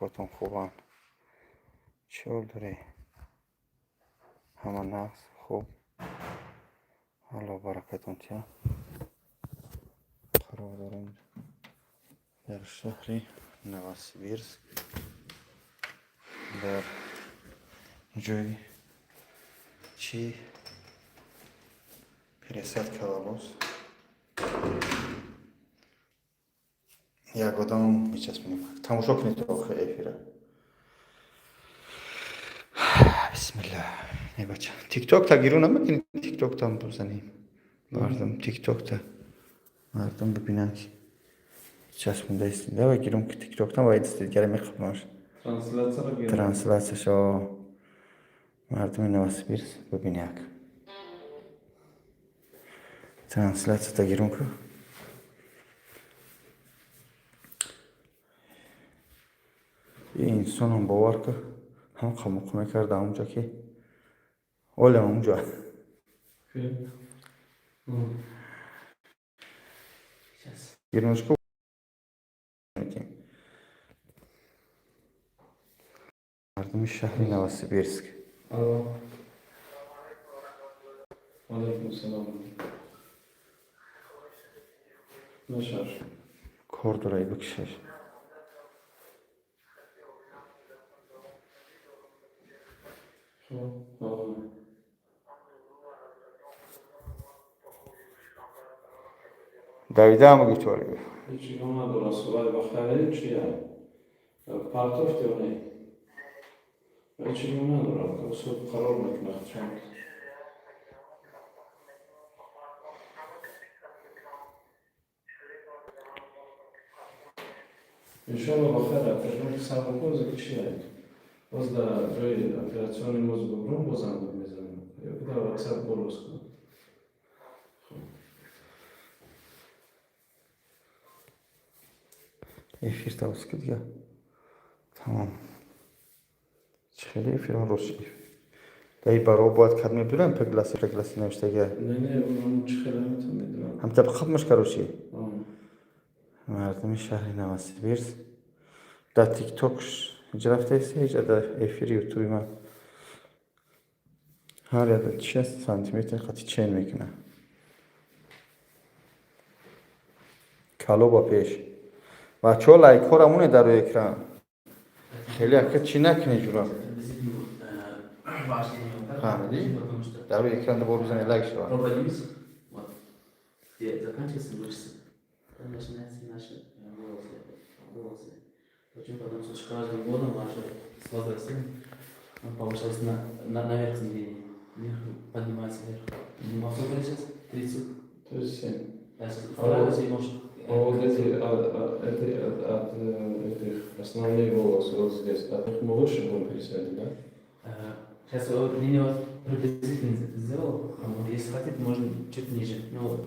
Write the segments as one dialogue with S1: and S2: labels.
S1: потом خوبان چه داری همه نقص خوب حالا برکتون تیا قرار دارم در شهر نوسیبیرسک در جای چی پرسد کلابوس یک آدم میچسبونیم تماشا کنید تو آخر افیره بسم الله ای بچه تیک توک تا گیرو نمیکنید تیک توک تا هم بزنیم مردم تیک توک تا مردم ببینن که چسبونده است ده و گیرم که تیک توک تا باید استیکر میخوامش ترانسلیتش مردم نوسیبیرس ببینید ترانسلیت تا گیرم که این انسان هم باور که هم خموخمه کرده اونجا که اولم اونجا گیرمش که مردم شهر نوسیبیرسک
S2: علیکم السلام نشار
S1: کار دارایی بکشش دویده هم بگی چواری
S2: هیچی هم ندارم سوال بخیره چیه؟ پرتافتی و نه هیچی هم ندارم که قرار میکنه چند انشالله بخیره تجربه که صبر کنه چیه؟ باز در جای اپراسیون موز بگرم بازم میزنم یا که در واتساپ بروز کنم
S1: افیر تاوز که دیگه تمام خیلی افیر روشی دایی برای باید کدمی بیرون پگلاسی نوشته گه
S2: نه اونم چه خیلی میتونم
S1: هم تب خب که روشی مردم شهر نوسیبیرس در تیک توکش جرفته ایستی ایجا در افیر یوتوبی من هر یاد 60 سانتیمتر خطی چین میکنه کالو با پیش بچه ها لایک ها رمونه در روی اکران خیلی حرکت چی نکنه جورا فهمیدی؟ در روی اکران دبار بزنی لایک شوا
S3: Очень потому что с каждым годом ваша с возрастом повышалась наверх измерение. Вверх поднимается вверх. А сколько сейчас? 30?
S2: 37.
S3: Вторая может.
S2: А вот эти от этих основных волос вот здесь, от них мы выше будем пересадить, да?
S3: Сейчас линию вот приблизительно сделал. Если хотите, можно чуть ниже. Ну,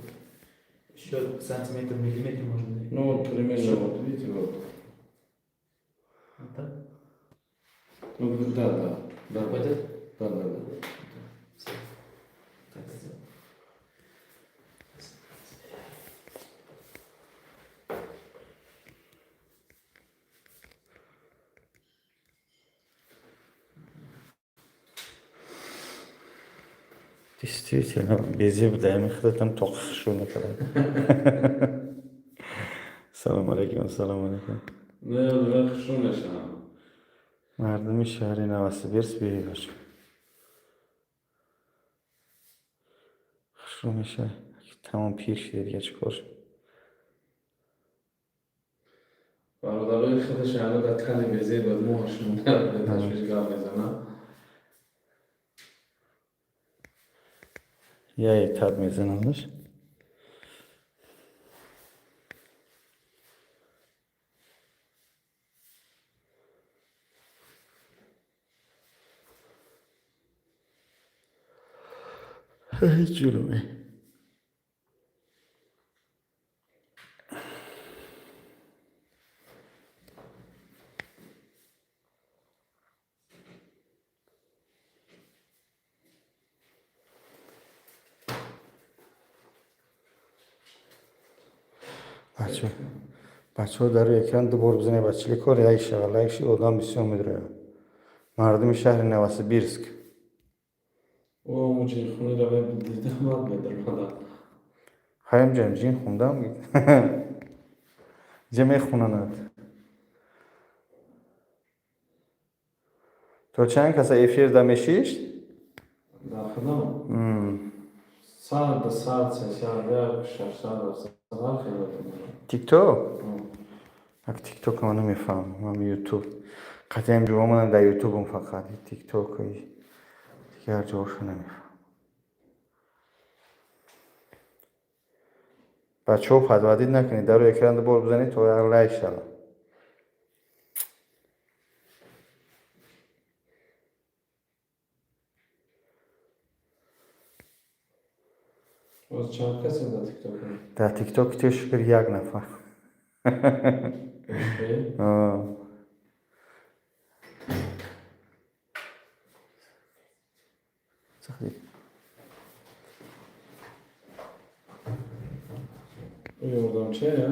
S3: еще сантиметр, миллиметр можно.
S2: Ну вот примерно, вот видите, вот.
S3: Вот так?
S2: Ну да.
S3: Пойдет?
S2: Да.
S3: Все. Так сделал.
S1: Действительно, безе бдаем خدتم تخشونه کرد. سلام علیکم.
S2: نه خشونش هم.
S1: مردم شهر نوسیبیرس بیایش. خشونش تمام پیر شده دیگه چیکار؟
S2: برادرای خودش الان در تن بیزه بود موهاشون در تشویشگاه میزنن.
S1: یا تاب میزننش. هیچ جلومه. بچه ها در روی اکران دو بار بزنه بچه کار لایک شود لایک شد آدم بسیار میدره مردم شهر نوسیبیرسک
S2: او موچین خونی را دیدم باید بدرم
S1: خیام جان جین خوندم جمعه خونند تو چند کسا افیر دمیشیشت؟
S2: در خدام ساعت سه شش ساعت خیلی
S1: تیک توک؟ اگه تیک توک من نمیفهم من یوتیوب قطعیم جواب من در یوتیوبم فقط تیک توک دیگه هر جوابشو نمیفهم بچه ها پدودید نکنید در روی اکران دو بار بزنید تو هر لایک شد
S2: باز چند کسی در تیک توک
S1: در تیک توک تیش کر یک نفر آه. صحیح.
S2: یوردم چه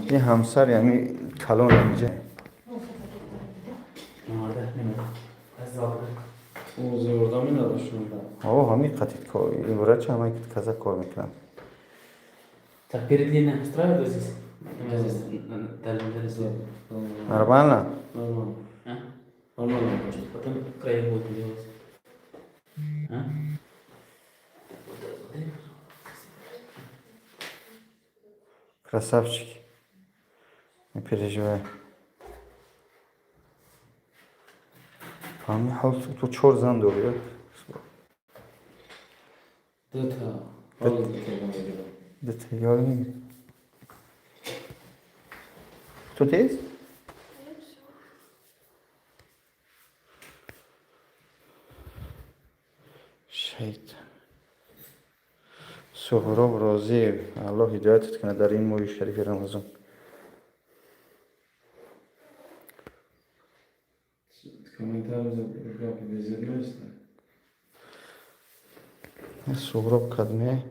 S1: این همسر یعنی کلون اینجا
S3: آره نمیدونم از زابره
S2: او زیوردم این نداشتم
S1: همین قطعید کار این برای چه همه کذا کار میکنم
S3: Так, перед ней не устраивает здесь? Здесь дальше здесь.
S1: Нормально?
S2: Нормально.
S3: А?
S2: Нормально.
S3: Потом край будет делать. А?
S1: Красавчики. Не переживай. Там тут чёрт зандор, ده یاری تو تیز؟ شیط سهراب راضی الله هدایتت کنه در این ماه شریف رمضان سهراب کدمه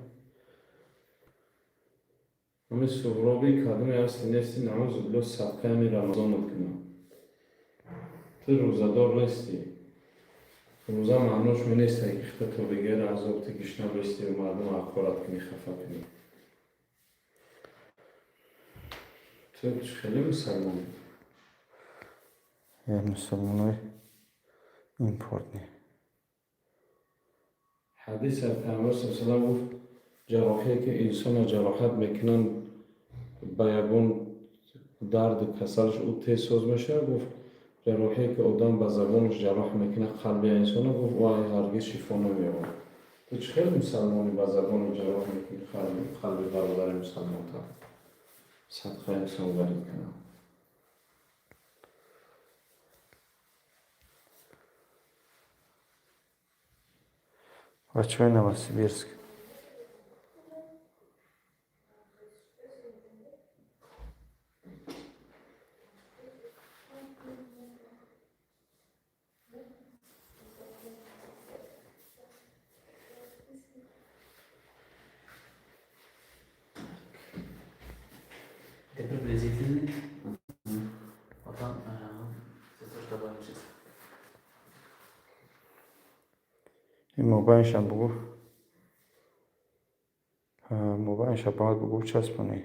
S2: همه سهرابی کدوم هستی نیستی نماز بلو صدقه همی رمضان کنم تو روزدار نیستی روزه معنوش می نیست که خطا تو بگیر عذاب تکشنه بیستی و مردم حقارت کنی خفا کنی تو خیلی مسلمانی
S1: یه مسلمانای ایمپورت نی
S2: حدیث پیامبر صلی الله علیه و گفت جراحی که انسان جراحت میکنن بیابون درد کسلش او تیز سوز میشه گفت جراحی که آدم به زبانش جراح میکنه قلب انسان گفت وای هرگز شفا نمیابد تو چه خیلی مسلمانی به زبان جراح میکنی قلب برادر مسلمان تا صدقه انسان ورید کنه
S1: بچه های نوسیبیرسک
S3: Это приблизительно. Потом все то, что получится.
S1: این موبایلش هم بگو موبایلش هم باید بگو چسبونی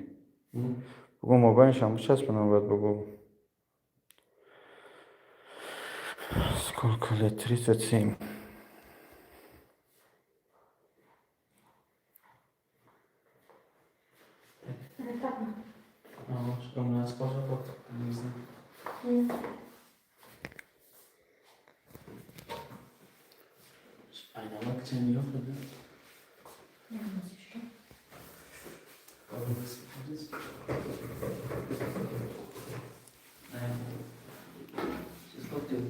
S1: بگو موبایلش هم چسبونم باید بگو сколько лет 37
S3: Что у нас тоже вот, не знаю. Aynalar için yok mu? Siz bakıyor.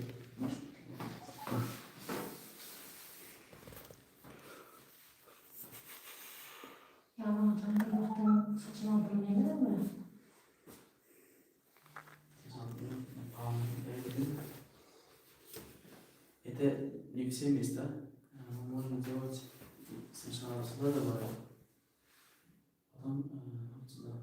S3: Это не все места. Можно делать сначала сюда добавить, потом вот сюда.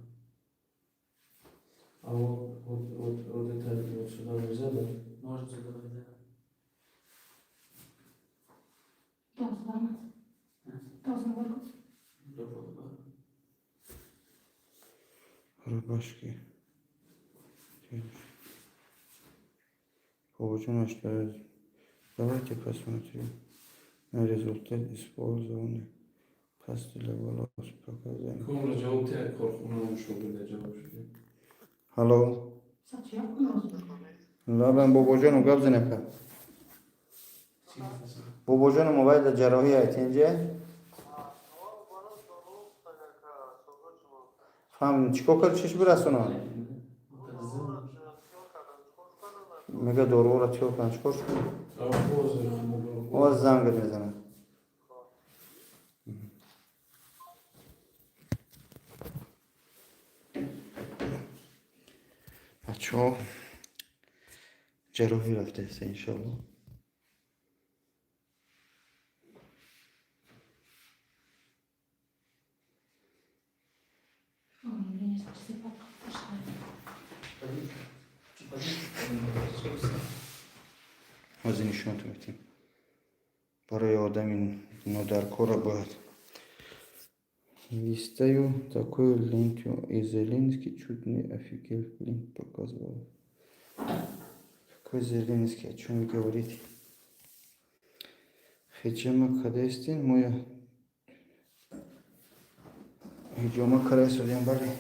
S1: Başka. Получено, что давайте посмотрим на результат использования пасты для волос показаний.
S2: کاملا جواب ته کارخونه شو بده جواب شده.
S1: Hallo? لا ben باباجانو قبض نکرد. باباجانو موبایل جراحی اینجا. فهم چیکار کنی چیش برسونم؟ میگه دارو را چیکار کنم چیکار کنم؟ آواز زنگ میزنم. بچه‌ها جراحی رفته است انشالله. هزینه‌شون میتیم برای آدمی نادرکار باید листаю такую ленту из Зеленский чуть не офигел лент показывал. Какой Зеленский, о чем вы говорите? Хиджама Кадестин, моя Хиджама Карасудин Бали.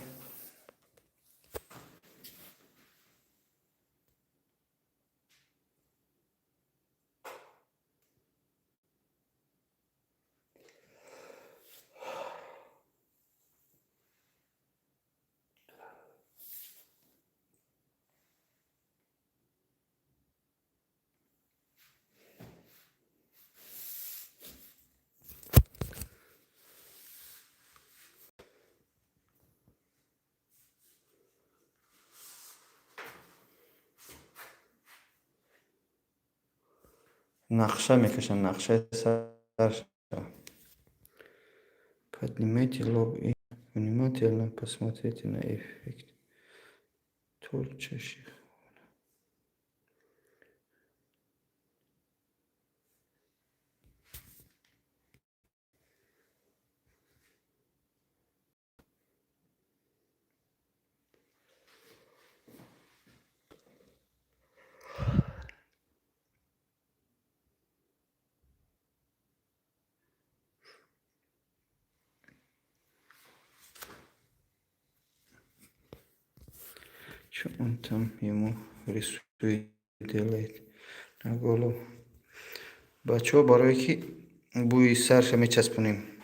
S1: Нақша мекашам, нақшаи сарша. Поднимайте лоб и внимательно посмотрите на эффект. Торчащих. Что он там ему рисует, делает на голову. Бачо барои ки бӯи сарша мечаспонем.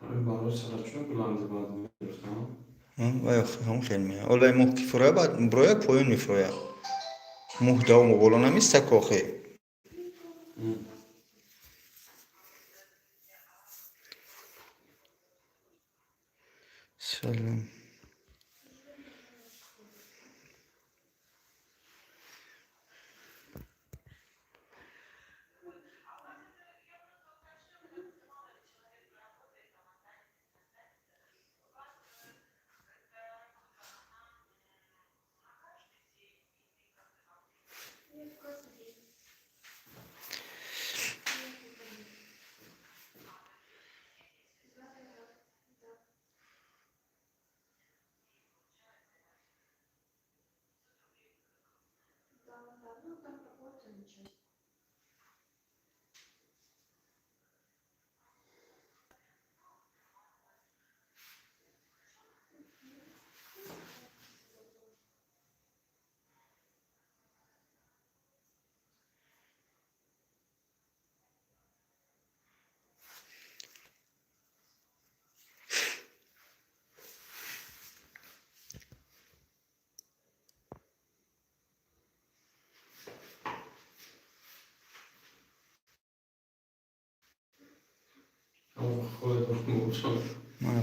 S2: همین بالا چقدر چون بلند باید میگرفتم
S1: وای هم خیلی میاد. اولای مخ کی فرویا بعد برویا پایین میفرویا. مخ داوم و بالا نمیسته کاخه. سلام.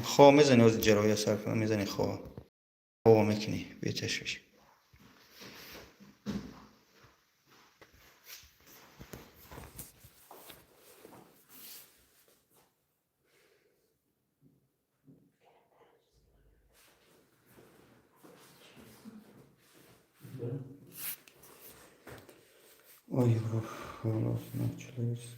S1: خواه میزنی از جراحی سر کنم میزنی خواه میکنی بیتش بشی ای خلاص نچلویست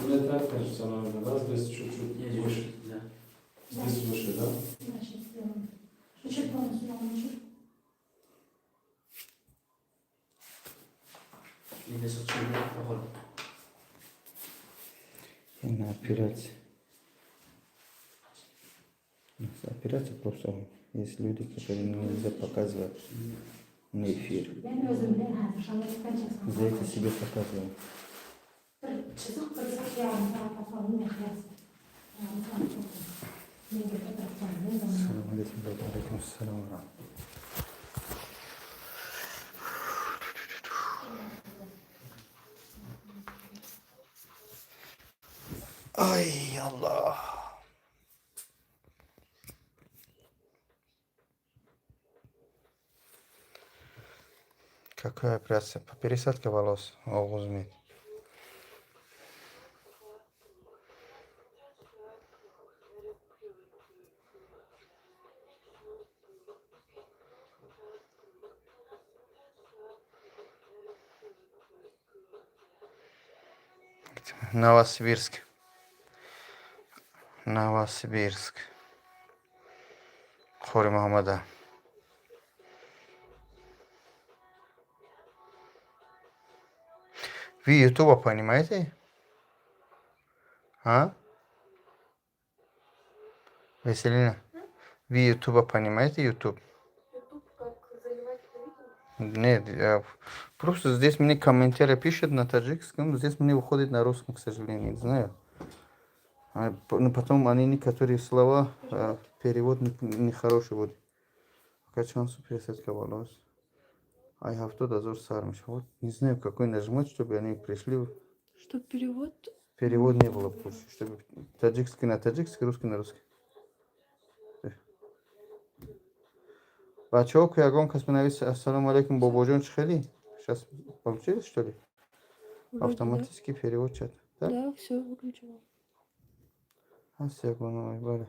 S2: Не так, кажется, наверное, да? Здесь чуть-чуть выше. Здесь выше, да?
S1: на операция. Операция просто есть люди, которые нельзя показывать на эфир. За это себе показываю. Салам алейкум, салам. Ай, Аллах. Какая операция? По пересадке волос. Огузми. Новосибирск. Новосибирск. Хори Мухаммада. Вы Ютуба понимаете? А? Веселина? Вы Ютуба понимаете? Ютуб? Нет, просто здесь мне комментарии пишут на таджикском, здесь мне выходит на русском, к сожалению, не знаю. Но потом они некоторые слова, перевод нехороший будет. Качан пересадка волос. I have to дозор сармиш. Вот не знаю, какой нажимать, чтобы они пришли.
S4: Что перевод?
S1: Перевод не было пусть, чтобы таджикский на таджикский, русский на русский. Бачао куягон космонавис ассаламу алейкум бободжон чхели. Сейчас получилось, что ли?
S4: Вроде
S1: Автоматический перевод чат. Да?
S4: Да, все выключила.
S1: Секунду, более.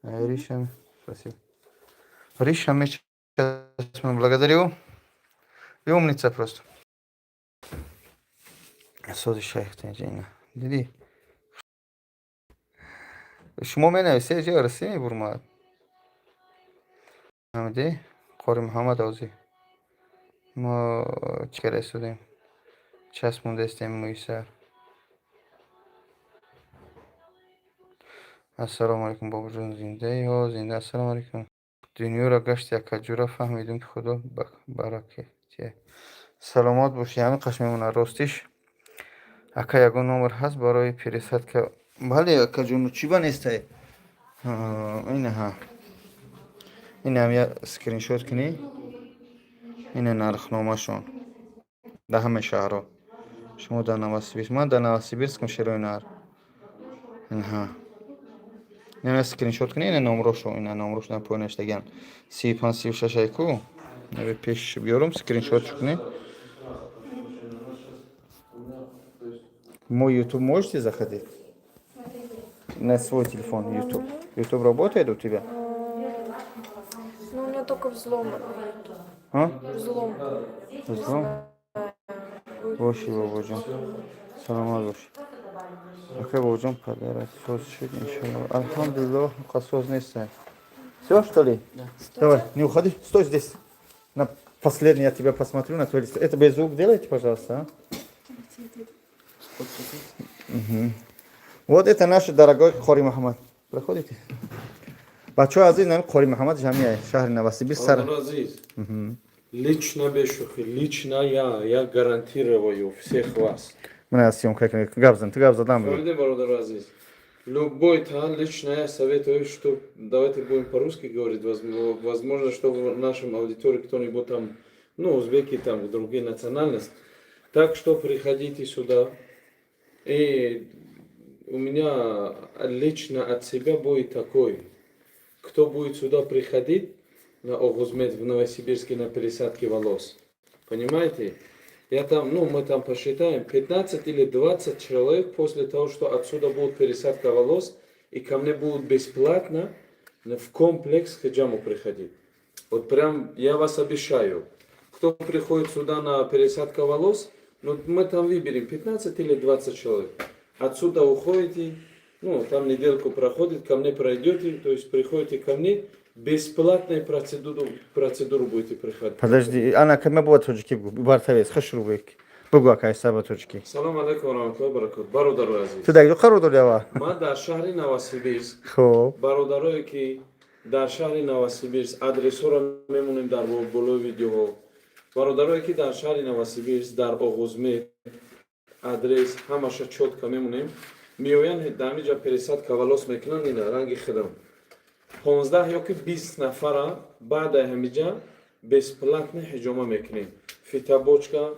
S1: Ришами. Спасибо. Ришами, сейчас мы благодарю. И умница просто. Соды шайх тенджина. Диди. شما менависед ҷо расӣ мебурмад. Ҳамиди Қори Муҳаммад Озӣ. Мо чӣ кара истодем? Часпондастем муисар. Ассалому алайкум бобоҷон, зиндаиҳо, зинда. Ассалому алайкум. Дунёро гашт якаҷура фаҳмидем ки худо баракатия. Саломат бошӣ. Ҳамин қаш мемонад. Ростиш ака ягон номер ҳаст барои пересадка? Бале акаҷону чӣ ба нестай? Ина ҳа. Инам я скриншот кунӣ. Ина нархномашон. Дар ҳама шаҳрҳо. Шумо дар Новосибирск. Ман дар Новосибирскам Шерои Нар. Инҳа. Ина скриншот кунӣ, ина номрошо, ина номрошо поён наштагиан. 35 36 айку. Наве пеш биёрам скриншотшо кунӣ. Мой YouTube можете заходить? На свой телефон YouTube. YouTube работает у тебя?
S4: Ну, у меня только взлом.
S1: А?
S4: Взлом.
S1: Взлом? Боши, бобоҷон. Саломат боши. Ака бобоҷон падарат соз шуд иншаллоҳ. Алхамдулиллах, қасоз нестай. Всё, что ли?
S3: Да.
S1: Давай, не уходи. Стой здесь. На последний я тебя посмотрю на твой лист. Это без звук делайте, пожалуйста. А? Вот это наш дорогой Қори Муҳаммад. Проходите. Бачаҳо азиз, нами Қори Муҳаммад ҷамъияи шаҳри Новосибирск сар.
S2: Азиз, лично без шухи, лично я гарантирую всех вас.
S1: Мана съёмка кунед. Ты гап задам.
S2: Фаҳмиде, бародар азиз? Любой тан лично я советую, что давайте будем по-русски говорить. Возможно, что в нашем аудитории кто-нибудь там, ну, узбеки, там, другие национальности. Так что приходите сюда. И у меня лично от себя будет такой. Кто будет сюда приходить на Огузмед в Новосибирске на пересадке волос? Понимаете? Я там, ну, мы там посчитаем, 15 или 20 человек после того, что отсюда будет пересадка волос, и ко мне будут бесплатно в комплекс хиджаму приходить. Вот прям я вас обещаю. Кто приходит сюда на пересадку волос, ну, мы там выберем 15 или 20 человек. Отсюда уходите, ну, там недельку проходит, ко мне пройдете, то есть приходите ко мне, бесплатную процедуру будете приходить.
S1: Подожди, ана каме бова тоҷикӣ гуфт. Бартавес хашру бек. Бугу акай саба тоҷикӣ.
S2: Салом алейкум ва раҳматуллоҳи ва баракатуҳ. Бародарои азиз.
S1: Ту дар қарор дори ава?
S2: Ман дар шаҳри Новосибирск.
S1: Хоб.
S2: Бародарое ки дар шаҳри Новосибирск адресҳоро мемонем дар болои видеоҳо. Бародарое ки дар шаҳри Новосибирск дар Оғузмед адрес ҳамаша чотка мемонем. Меоян дар ҳамиҷа пересадка волос мекунанд, ина ранги хидам. 15 ёки 20 нафара баъда ҳамиҷа бесплатно ҳиҷома мекунем. Фитобочка,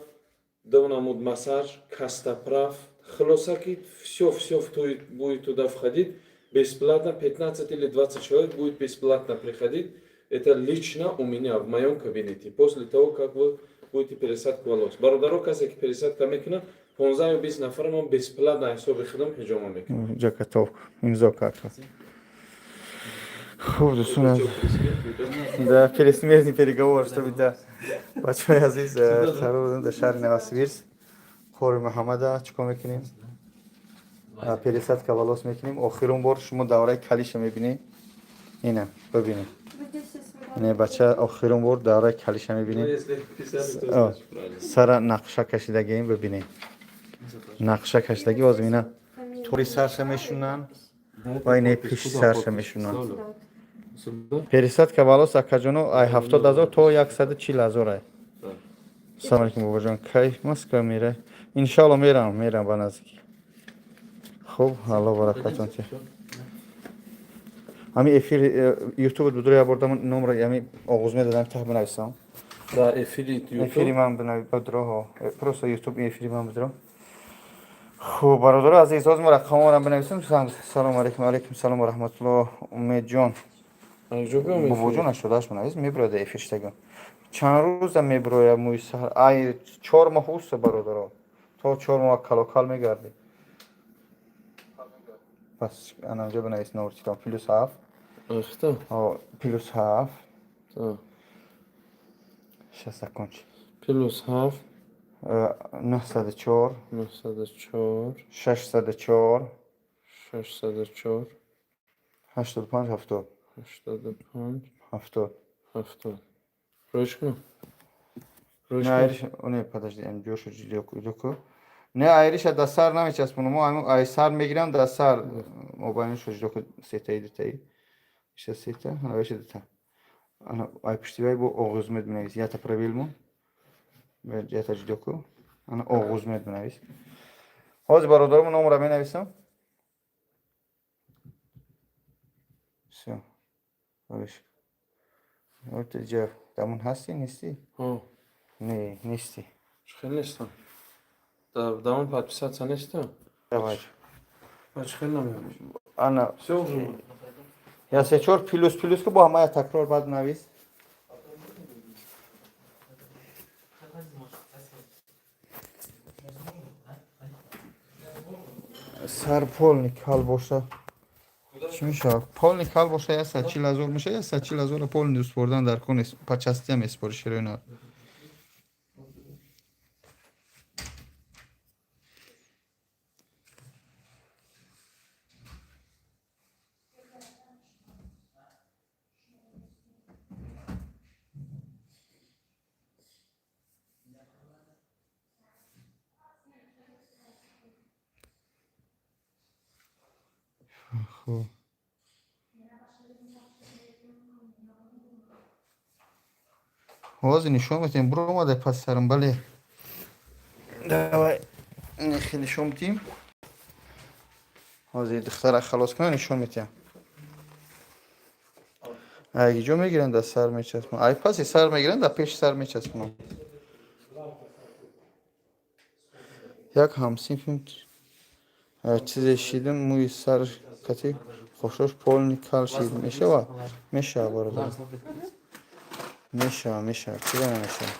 S2: давнамуд массаж, кастоправ, хулоса ки всё будет туда входить бесплатно. 15 или 20 человек будет бесплатно приходить. Это лично у меня в моем кабинете. После того, как вы будете пересадку волос. Бародаро касе ки пересадка мекунад, 15 или 20 нафар мо бесплатно ҳисоби хидам ҳиҷома мекунем.
S1: Ҷакатов имзо кард. Хуб, дӯстон, да пересмертный переговор, чтобы да бачаҳои азиз қарор будем дар шаҳри Новосибирск. Қори Муҳаммада чикор мекунем? Пересадка волос мекунем. Охирум бор шумо давраи калиша мебинед. Ина бибинед. Не бача охирум бор давраи калиша мебинед. Сара нақша кашидагием бибинед. Нақша кашидаги озим ина тури сарша мешунанд ва ина пиши сарша мешунанд. Пересадка волос акаҷону ай 70,000 то 140,000 ай. Салом алейкум бобоҷон. Кай Москва мера? Иншаллоҳ мерам ба наздики. Хуб, Аллоҳ баракатон ти. Ами эфир YouTube будуро я бордам номер ами Оғузмед дадам тах бинависам.
S2: Да, эфири
S1: ман будуро. Просто YouTube эфири ман будуро. Хуб, бародаро азиз, ҳозир мо рақамонам бинависам. Салому алейкум, алейкум салом ва раҳматуллоҳ. Умедҷон. Бобоҷон ашудаш бинавис мебирояда эфир штагон. Чанд рӯза мебироя муисар. Ай 4 моҳ уста бародаро. То 4 моҳ калокал мегарди. پس اونجا بنویس نورتیکا پلوس 7
S2: اختا
S1: پلوس 7
S2: تا
S1: 60 کنچ
S2: پلوس 7
S1: 904
S2: 904
S1: 604
S2: 604
S1: 85 70
S2: 85
S1: 70
S2: 70 روش کنم روش
S1: نه
S2: کنم
S1: ایرش اونه подожди جوشو جلوکو نه ایرش دست سر نمیچسبونه ما همون ای سر میگیرم دست سر موبایلشو جلوکو سیتایی دیتایی işte site ha öyle de ana ay piştivay bu Oğuz medmeyiz yata pravilmo ve yata jdoku ana Oğuz medmeyiz Hozir barodarimni nomini benavisam все видишь вот جا тамон ҳасти нести
S2: ها
S1: не нести
S2: خیلی نیستم دامن подписаться نیستم
S1: давай
S2: بچه خیلی نمیام
S1: ana
S2: все уже
S1: я сечор плюс ки бо ҳамаи такрор бад навис сар полник ҳал боша чӣ мешавад полник ҳал боша 140 000 мешавад 140 000 полни спордан дар куни пачасти ҳам спори широина خب ҳозир нишон медиҳем буро омаде паси сарам бале давай нехи нишон медиҳем ҳозир духтара халос кунам нишон медиҳам аги ҷо мегиранд дар сар мечаспонам ай паси сар мегиранд дар пеши сар мечаспонам як ҳамсинфим чизе шидим мӯи сар кати хошош полни кал шид мешава мешава бародар мешава чида намешава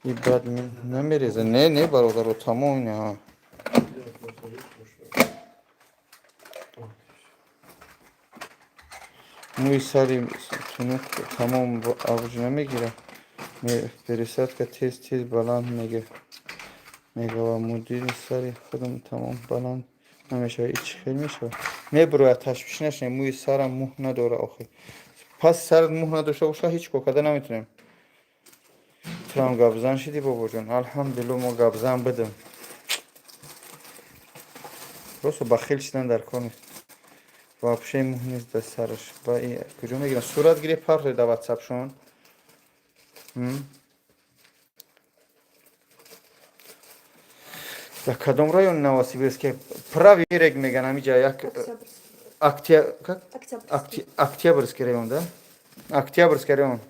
S1: и бад намереза не бародаро тамом ина ҳа мӯи сари тунук тамом авҷ намегира пересадка тез баланд мегава мудири сари худам тамом баланд намешава ич хел мешава мебурояд ташвиш нашунем мӯи сарам мӯҳ надора охир пас сарат мӯҳ надошта боша ҳеҷ кор карда наметунем тирам гапзан шидӣ бобоҷон алҳамдулилла мо гапзан бидим просто бахил шидан дар кор нест вообще мӯҳ нест дар сараш ба куҷо мегирам сурат гире парҳои дар ватсапшон дар кадом райони новосибирске правый берег меган ҳамиҷа як октябрьский район да октябрьский район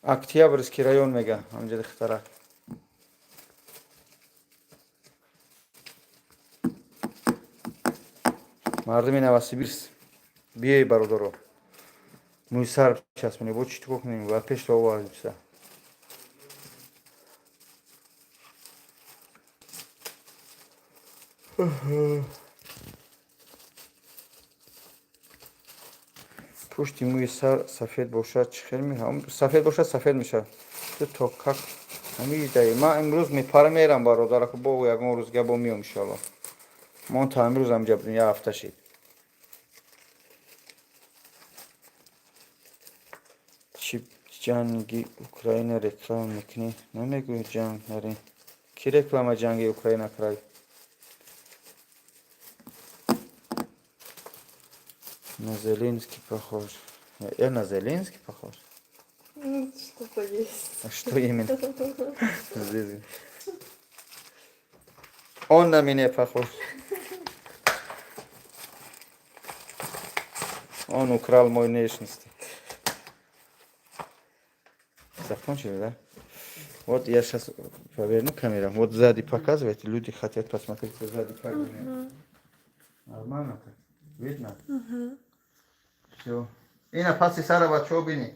S1: октябрьский район мега ҳамиҷа духтара мардуми новосибирс биёи бародаро мӯи сар часпонем бо чӣ ту кунем ва пешта овардимса пушти мӯи сар сафед бошад чӣ хел сафед бошад сафед мешавад ту то как ҳамидаи ман имрӯз мепара мерам бародараку бо ягон рӯз габо меом иншалло мон та имрӯз ҳамҷа будем як ҳафта шид чӣ ҷанги украина реклама мекунӣ намегӯи ҷанг нарин кӣ реклама ҷанги украина кард на Зеленский похож на Зеленский похож
S4: Что-то есть.
S1: а что именно он на меня похож он украл мой внешность закончили да вот я сейчас поверну камеру вот сзади показывайте люди хотят посмотреть сзади как нормально так видно все ина паси сара бачо бини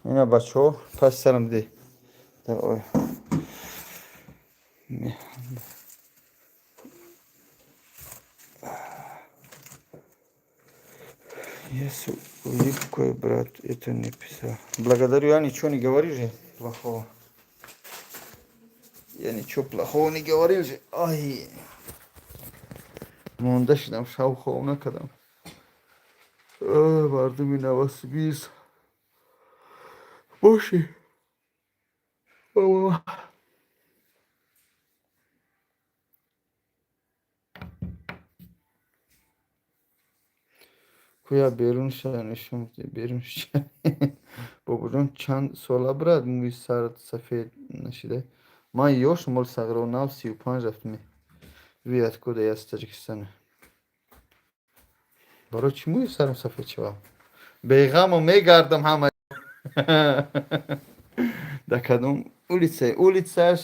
S1: اینا بچه ها پس سرم دی در آی Если улыбкой, брат, это не писал. Благодарю, я ничего не говорил же плохого. Я ничего плохого не говорил же. Ай. Монда шдам, шавхов накадам. Vardım yine biz. Boş. Ama kuya berun şanışım berun şan. Бобурон чанд сола бурад мӯи сар сафед нашида. Ман ёш мол сағронав 35 рафтме. Вият кода яз Таҷикистон. Барои чӣ мӯи сарам сафед шавад? Беғаму мегардам ҳама. Дар кадом улица? Улицаш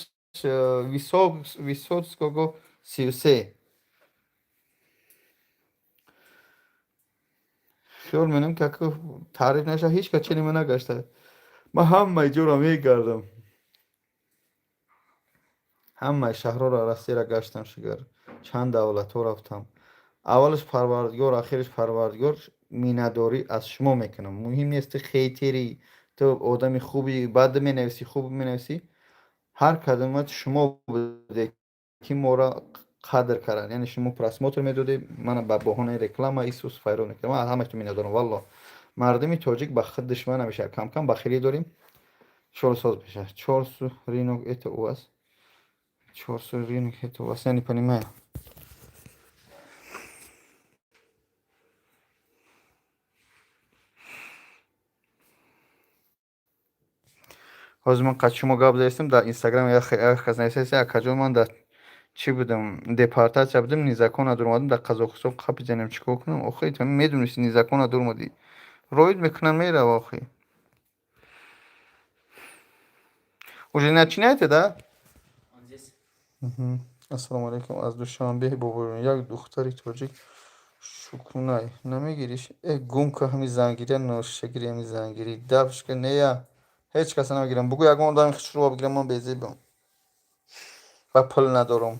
S1: Висоцкого 33. خیال منم که تعریف نشه هیچ کچی نمی نگشته من همه جورا میگردم همه شهرها را راستی را گشتم شگر چند دولت ها رفتم اولش پروردگار آخرش پروردگار مینداری از شما میکنم مهم نیست خیتری تو آدم خوبی بد می نویسی خوب می نویسی هر کدامت شما بوده که ما را قدر کردن یعنی شما پراسموتر میدادی من با بهانه رکلام ایسوس فایرو میکردم من همش تو میندارم والله مردمی تاجیک با خود دشمن میشه کم کم بخیلی داریم چهارساز بشه چهارسو رینوگ ات او است چهارسو رینوگ ات او است یعنی понимаю ҳозир ман қад шумо гап застам дар инстаграм яхаз нависаси акаҷон ман дар чӣ будам депортатсия будам низакона дур омадам дар қазоқистон қап бизанем чӣ кор кунам охи то медониси низакона дур омадӣ роид мекунам мерава охи уже начинаете да
S3: Он здесь.
S1: ассалому алайкум аз душанбе бобурон як духтари тоҷик шукунай намегириш гумка ҳами зангирия ношагири ҳами зангирӣ дабшка нея ҳеҷ каса намегирам бугӯ ягон одами хушрӯба бигирам ман безебам ва пул надорам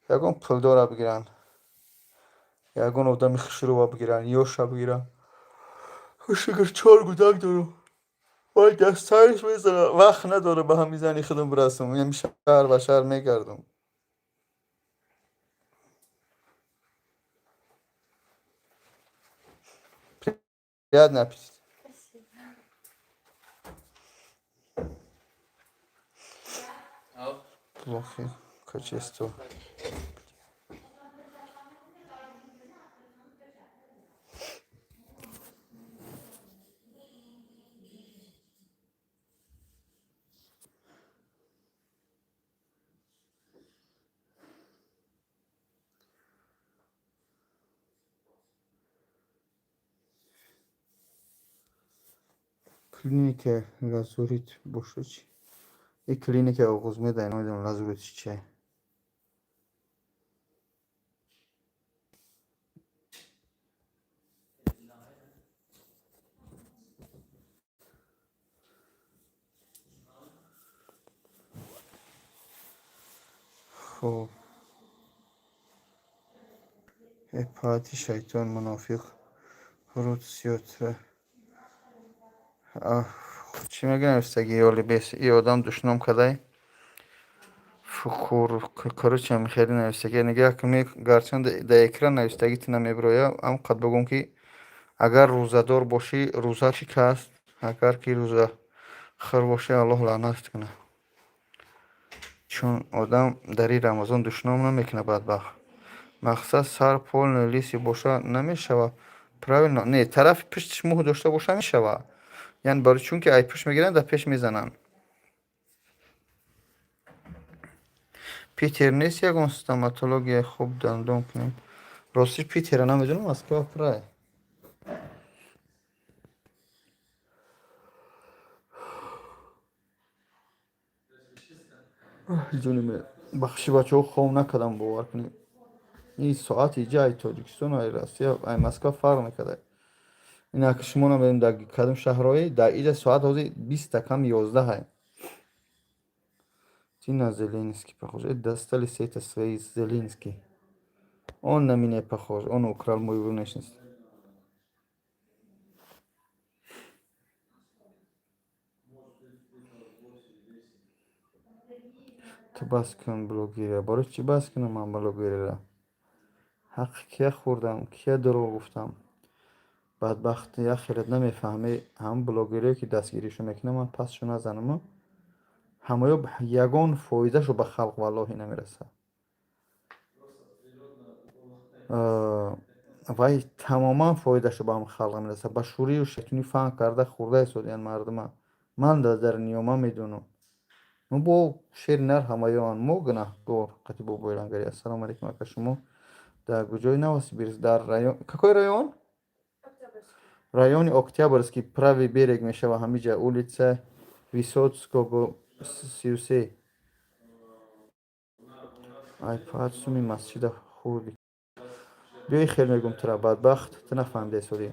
S1: ягон пулдора бигиран ягон одами хушрӯба бигиран ёша бигиран шукр 4 гудак дорам вай дастайш мезанам вақт надорам ба ҳами зани худам бирасам ям шаҳр ба шаҳр мегардам приятный аппетит
S3: Ау.
S1: плохо качество клиника лазурит боша чи и клиника оғоз медаҳад намедонам лазурит чие хоб ҳепати шайтон мунофиқ ҳуруд сиётра чӣ меганавистаги ёли бес и одам душном кадай фукур короче хеле навистаги нигоҳ кунӣ гарчанд дар экран навистагити намебироя ам қад бигӯм ки агар рӯзадор бошӣ рӯза шикаст агар ки рӯзахӯр бошӣ аллоҳ лаънат кунад чун одам дар ин рамазон душном намекунад бадбахт мақсад сар полный лиси боша намешавад правильно не тарафи пиштиш мӯҳ дошта боша мешавад яъне барои чунки ай пӯш мегиранд дар пеш мезананд питер нест ягон стоматологияи хуб дандон кунем ростиш питера намедонам москва прай ҷуни ме бахши бачаҳо хом накардам бовар кунем ин соати ҷай тоҷикистон ай россия ай москва фарқ мекард اینا که شما نمیدونم در کدوم شهرهای در اینجا ساعت حدود 20 کم 11 های. تینا زلینسکی پخوش دستال سیت سوی زلینسکی اون نمینه پخوش اون اوکرال مویبرو نشنست. تو بس کن بلوگیره برای چی بس کنم من بلوگیره را حق کیا خوردم کیا دروغ گفتم بدبخت یا خیرت نمیفهمه هم بلوگیره که دستگیریشو میکنه من پسشو نزنم همه یگان فایده شو به خلق والله نمیرسه وای تماما فایده شو به هم خلق میرسه به شوری و شیطونی فهم کرده خورده سودیان مردم من در نیوما میدونم مو بو شیر نر همایان مو گناه دور قتی بو بویلانگری السلام علیکم اکا شما در کجای نواسی بیرز در رایون какой район райони октябрьский правый берег میشه و همینجا улица Высоцкого 33 ای پاچ سومی مسجد خوردی بیای خیلی میگم ترا بدبخت تو نفهمیده سودی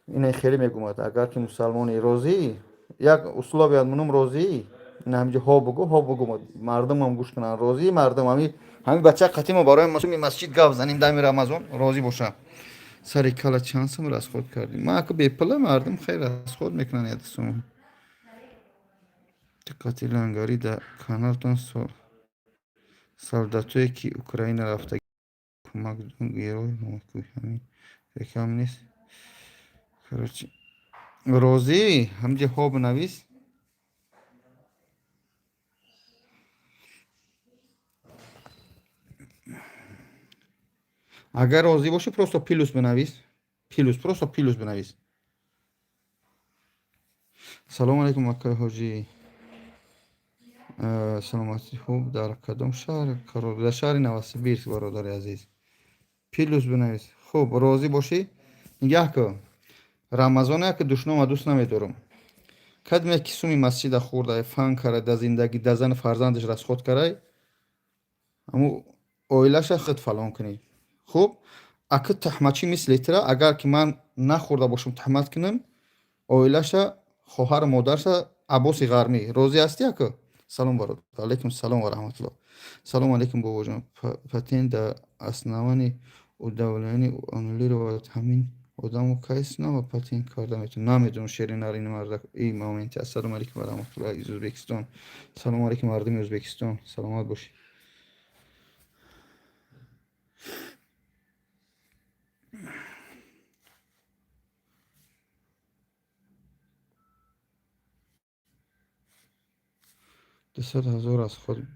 S1: اینه خیلی میگم اگر که مسلمانی روزی یک اصول بیاد منم روزی نه همینجا ها بگو مردم هم گوش کنن روزی مردم همین بچه قتیم برای مسلمی مسجد گاو زنیم دم رمضان روزی باشه سر کلا چانسم را از خود کردیم ما که بیپله مردم خیر از خود میکنن یادسون دقتی لنگاری در کانالتون سالداتوی که اوکراین رفته کمک دون گیروی نمکوی همین رکام نیست خرچی روزی همجا خواب نویس اگر روزی باشه просто پلوس بنویس پلوس просто پلوس بنویس سلام علیکم اکای حاجی سلامتی خوب در کدام شهر کار در شهر نوسیبیرسک برادر عزیز پلوس بنویس خوب روزی باشی نگاه کن رمضان که دشنام دوست نمیدارم کدام که سومی مسجد خورده فن کرده در زندگی در زن فرزندش را خود کرده امو اویلش خود فلان کنی خوب اگه تحمچی مثل ترا اگر که من نخورده باشم تحمت کنم اویلش خواهر مادرش عباس غرمی روزی هستی اکو سلام برات علیکم سلام و رحمت الله سلام علیکم بابا جان پتین در اسنوانی و دولانی و انولی رو همین آدم و کیس نه و پتین کرده میتون نمیدونم شیرین نارین مرد این مومنتی السلام علیکم و رحمت الله از ازبکستان سلام علیکم مردم ازبکستان سلامت باشی دویست هزار از خود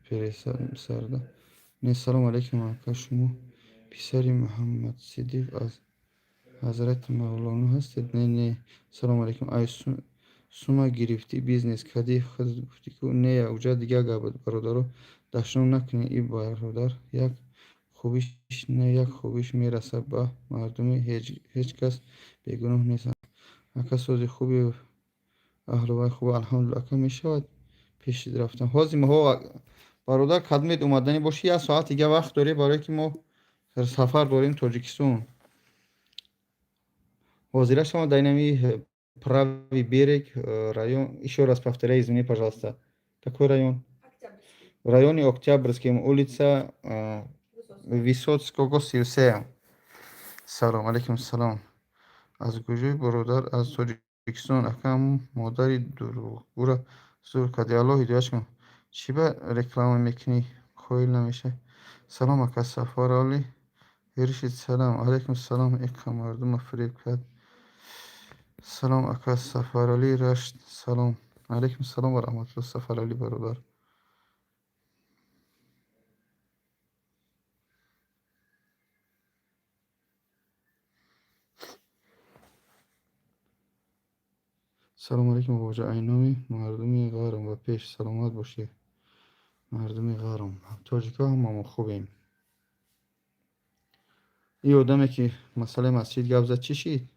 S1: سرده نه سلام علیکم اکا شما پسری محمد صدیق از حضرت مولانا هستید نه سلام علیکم ای سوما گرفتی بیزنس کدی خود گفتی که نه اوجا دیگه گابد برادرو دشنو نکنی ای برادر یک خوبیش نه یک خوبیش میرسه به مردم هیچ کس بیگناه نیست اکا سوزی خوبی اهل خوب الحمدلله اکا میشود پیش رفتم حاضی ما برادر خدمت اومدنی باشی یک ساعت دیگه وقت داری برای که ما سفر داریم تاجیکستان حاضر شما дайнами правый берег район еще раз повторяй извини пожалуйста какой район в районе Октябрьский улица Высоцкого 33 سلام علیکم سلام از کجای برادر از تاجیکستان اکم مادری دروغگو را زور کردی الله هدایتش کن چی به رکلام میکنی کویل نمیشه سلام اکا سفار علی هرشید سلام علیکم سلام اکا مردم فریب کرد سلام اکا سفار علی رشت سلام علیکم سلام و رحمت الله سفار علی برادر سلام علیکم بابا اینامی مردمی غارم و پیش سلامت باشی مردمی غارم تاجیکا هم خوبیم این آدمی که مسئله مسجد گفت زد چی شید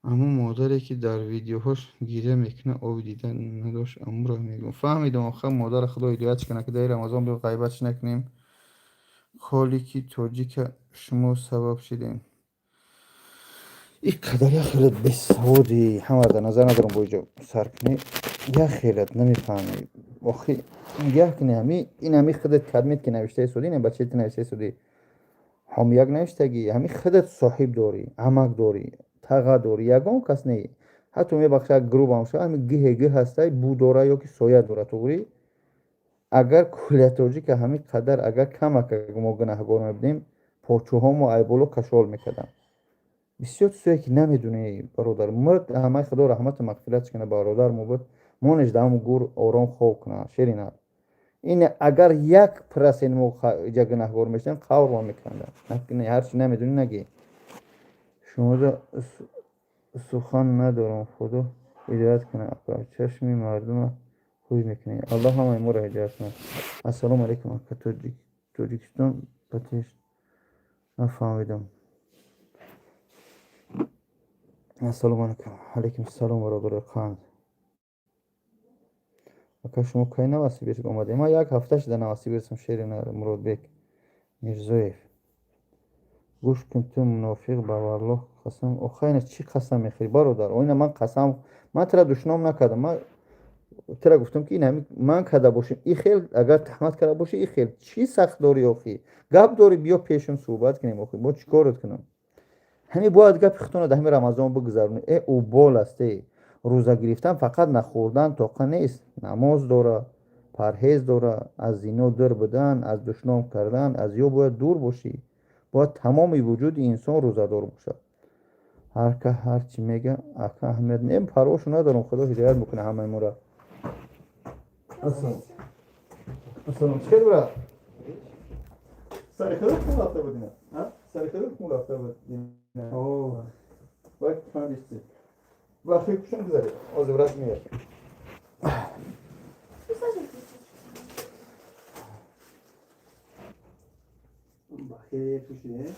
S1: اما مادر پسری که در ویدیوهاش گیره میکنه او دیدن نداشت امور رو میگم فهمیدم آخه مادر خدا هدایتش کنه که در رمضان بیا غیبتش نکنیم خالی که توجی که شما سبب شدین این قدر یا خیلت بسودی همه در نظر ندارم بایجا سر کنی یا خیلت نمیفهمی آخی یا کنی همی این همی خودت کدمیت که نوشته سودی نه بچه تی نوشته سودی هم یک نوشتگی همی خودت صاحب داری عمق داری تقا داری یگان کس نی حتی می بخش گروه بامشه همی گه هسته بو داره یا که سایه داره توری اگر کلیتوجی که همی قدر اگر کم اگر ما گناهگار میبینیم پاچوها ما ایبولو کشال میکردم بسیار چیزایی که نمیدونی برادر مرد همه خدا رحمت و مغفرت کنه برادر مو بود مونش دام گور آرام خواب کنه شیرین این اگر یک پرسین مو جا گناهگار میشن قور ما میکنه نه هرچی نمیدونی نگی شما دا سخن ندارم خدا هدایت کنه چشمی مردم خوی میکنه الله همه ما را هدایت کنه السلام علیکم اکا توجیکستان بتیش نفهمیدم السلام علیکم علیکم السلام برادر خان اکا شما کی نواسی بیرد اومده ما یک هفته شده نواسی بیرسم شیر مراد بیک میرزویف گوش کن تو منافق با والله قسم اخینا چی قسم میخوری برادر اوینا من قسم من ترا دشنام نکردم من ترا گفتم که این همی من کرده باشیم این خیل اگر تحمت کرده باشه این خیل چی سخت داری آخی گپ داری بیا پیشم صحبت کنیم آخی با چی کارت کنم همین باید گپ خودتون در همین رمضان بگذرونی او بال است روزه گرفتن فقط نخوردن طاقه نیست نماز داره پرهیز داره از زنا دور بدن از دشنام کردن از یا باید دور باشی باید تمام وجود انسان روزه دار باشه هر که هر چی میگه اکا اهمیت نیم پرواشو ندارم خدا هدایت میکنه همه ما را السلام چکر برا سر خودت کم رفته بودیم سر خودت کم رفته بودیم باید کندیستی وقتی کشم بذاری از برات میاد
S5: بخیر پوشیده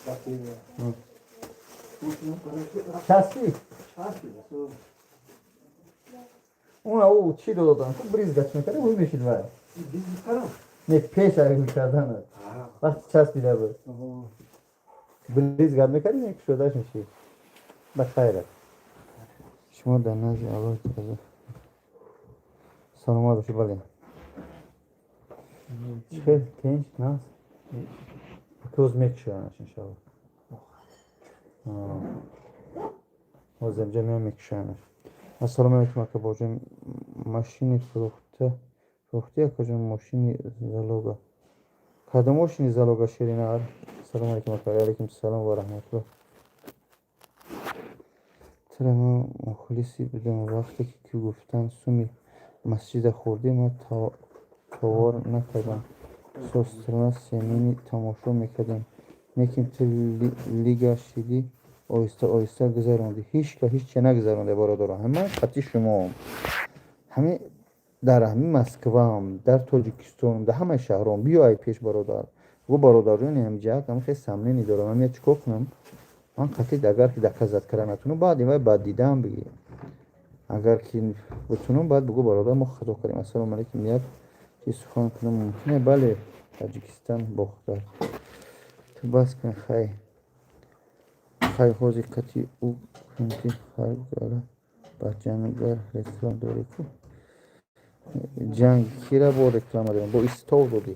S5: بخیر
S1: چسبی اون او چی دادن تو بریز گچ میکنه روی میشید باید نه پیش اگه میکردن وقتی چسبیده بود بریز گرد میکنی یک شدهش میشی بخیره شما در نزد آقای تازه سلامات باشی بله چه تنش ناز کروز میکشونش انشاءالله از اینجا میام میکشونش السلام علیکم اکا باجم ماشینی فروخته کجا ماشینی زلوگا کدام ماشینی زلوگا شیرین آر السلام علیکم اکا علیکم السلام و رحمت الله ترا ما مخلصی بودم وقتی که گفتن سومی مسجد خوردی ما توار نکردم سوسترنا سیمینی تماشا میکردیم میکیم تو لیگا شدی آیسته آیسته گذرانده هیچ که هیچ چه نگذرانده برادران همه خطی شما همه در همین مسکو هم در تاجیکستان در همه شهرام بیای پیش برادر و برادران هم جاک هم خیلی سمنی دارم من چیکار کنم من خطی اگر که دکازت کردن نتونم بعد این بعد دیدم بگی اگر که بتونم بعد بگو برادر ما خطا کردیم السلام علیکم یک چیز سخن کنم ممکنه بله تاجیکستان بختر تو بس کن خیلی خیلی خوزی کتی او کنتی خیلی گره با جنگر رکلام داری که جنگ کی را با رکلام داریم با استاو دادی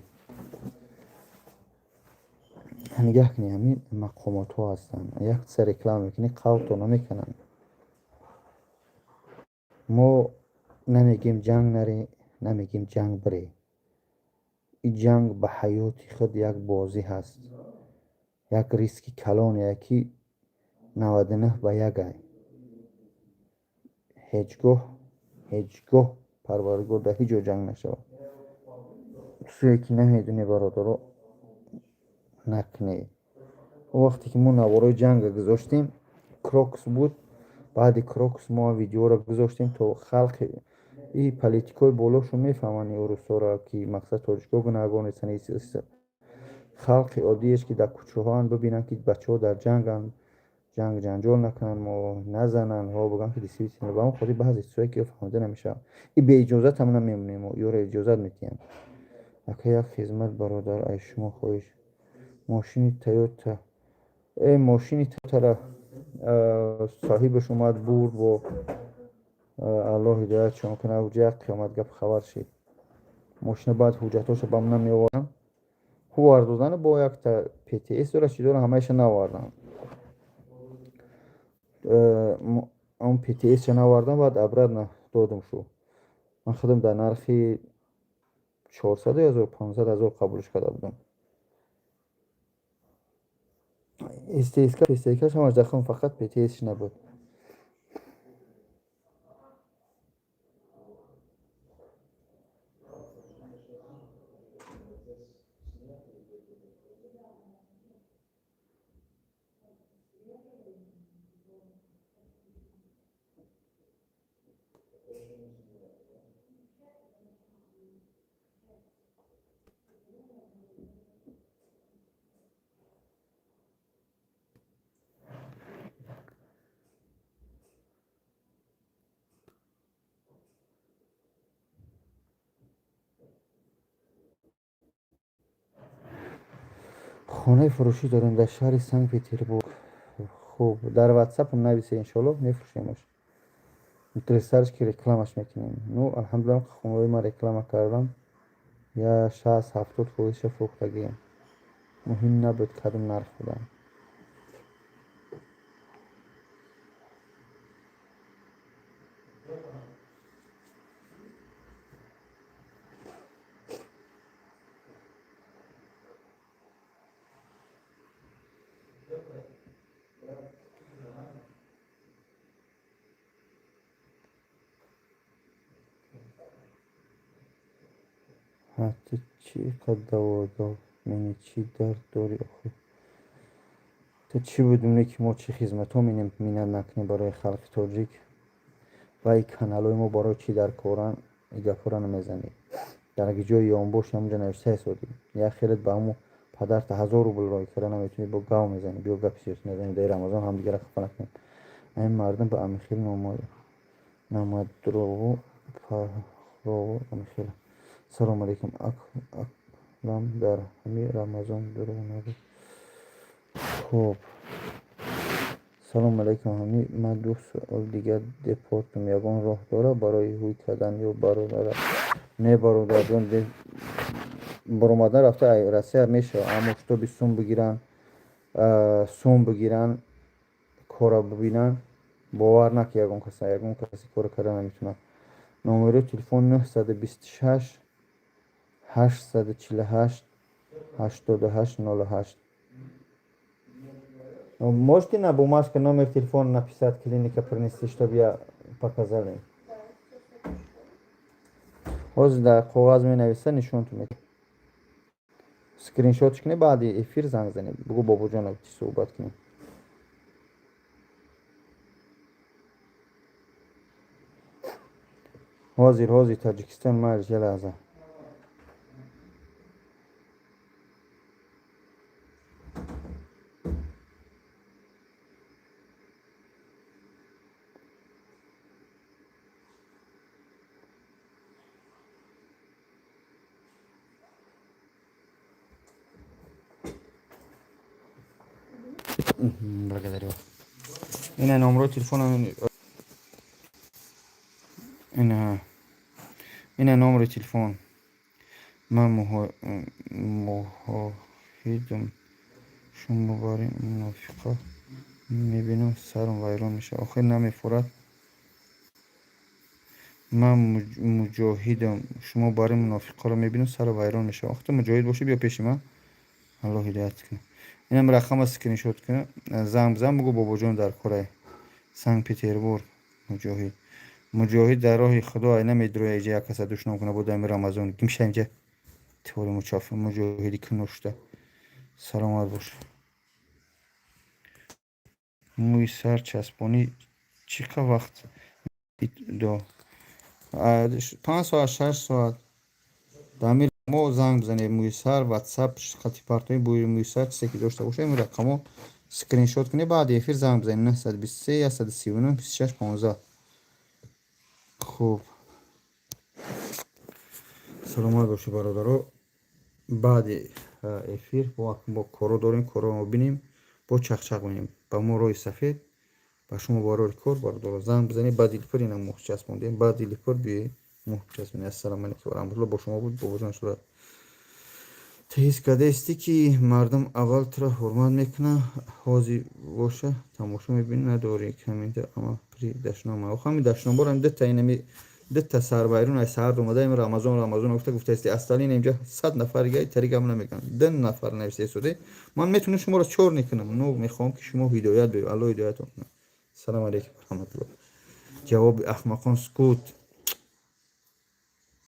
S1: نگه کنی همین مقامات ها هستن یک سر رکلام میکنی قوت ها نمیکنن ما نمیگیم جنگ نری نمیگیم جنگ بری این جنگ به حیات خود یک بازی هست یک ریسکی کلان یکی 99 به یک ای هیچگاه پروردگار در هیچ جا جنگ نشود سوی که نمیدونی برادر نکنی وقتی که ما نوارای جنگ گذاشتیم کروکس بود بعد کروکس ما ویدیو را گذاشتیم تا خلق این پلیتیکای بولاشو میفهمن اوروسا را که مقصد تاجیکا گناهگار نیستن خلق عادیش که در کوچه ها ببینن که بچه ها در جنگ هم جنگ جنجال نکنن ما نزنن ها بگن که دیسی بیسیم با اون خودی بعضی چیزایی که فهمیده نمیشه این به اجازت هم نمیمونیم و یور اجازت میتیم اگه یک خدمت برادر ای شما خواهش ماشین تویوتا ای ماشین تویوتا صاحبش اومد برد و الله هدایت شما کنه و جا قیامت گپ خبر شید ماشین بعد حجتاشو با من نمیوردن خوب واردوزن با یک تا پی تی اس داره چی داره همهش نواردن اون پی تی اس چه نواردن بعد ابرد نه دادم شو من خودم در نرخی 400,000 500,000 قبولش کرده بودم استیکاش همش دخم فقط پی تی اسش نبود خانه فروشی داریم در شهر سنت پترزبورگ خوب در واتساپ هم نویسه انشالله میفروشیمش میتونی که رکلامش میکنیم نو الحمدلله خونه ما رکلام کردم یا 60-70% فروختگی مهم نبود کدوم نرخ بودن حتی چی قد دوا دار منی چی درد داری آخه تو چی بدونه که ما چی خدمت ها مینن نکنیم برای خلق تاجیک و این کانال های ما برای چی در کارن این گفت را نمیزنیم در اگه جای یان باش همونجا نوشته سادی یا خیلیت با همون پدر تا 1000 روبل رای کرده نمیتونی با گاو میزنی بیا گپ سیاست نزنی در رمضان هم دیگه را خفه نکنیم این مردم به امیخیل نماد درو رو امیخیل سلام علیکم اکرم در همین رمضان درو نبود خوب سلام علیکم همی من 2 سال دیگه دپورتم یگان راه داره برای هوی کردن یا برادر نه برادر برآمدن رفته رسیه میشه اما تو سوم بگیرن سوم بگیرن کارا ببینن باور نکن یگان کسی کار کردن نمیتونه نمره تلفن 926 848 8808 можете на бумажке номер телефона написать клиника принести чтобы я показали ҳозир дар коғаз менависа нишонтон медиҳам скриншотиш кунед баъди эфир занг занед бугӯ бобоҷонов чӣ суҳбат кунем ҳозир таҷикистон майш я лаҳза благодарю ина номеро телефона ина номери телефон ман муҳоҳидам шумо бари мунофиқа мебинам сарам вайрон мешавад охир намефурад ман муҷоҳидам шумо бари мунофиқаро мебинам сару вайрон мешавад вақте муҷоҳид бошӣ биё пеши ман алло ҳидоят кунад инам рақама скриншот кунад занг бизан бугӯ бобоҷон дар кораи санкт петербург муҷоҳид дар роҳи худо ай намедуроя иҷа як каса душном кунад бо дами рамазон гимша инҷа твори мучаффи муҷоҳиди кунушта саломат бош мӯи сар часпонӣ чӣ қа вақт до 5 соат 6 соат дами мо занг бизанед мӯи сар ватсап хати партои бӯи мӯи сар чизе ки дошта бошед ин рақамо скриншот кунед, баъди эфир занг бизанед 923 139 26 15. хуб, саломат бошед бародаро. баъди эфир бо коро дорем, короро бинем, бо чахчах бинем, ба мо роҳи сафед, ба шумо барори кор бародаро занг бизанед, ба дилпур инак муҳ часпондем, ба дилпур биёед муҳ часпонед. Ассалому алайкум ва раҳматуллоҳ. бо шумо буд бобоҷон шуда. теҳис кардасти ки мардум аввал туро ҳурмат мекунад, ҳозир боша тамошо мебинӣ, надори коммента ама при дашнома охами дашноморам дата инами дата сарбайрун ай сард омада им рамазон гуфта гуфтасти асталин инҷа 100 нафар гай таригам намекунад 2 нафар нависестоде. ман метавонам шуморо чор мекунам, но мехоҳам ки шумо ҳидоят беёред. алло ҳидоятон кунад. салому алайкум ва раҳматуллоҳ. ҷавоби ахмақон скут.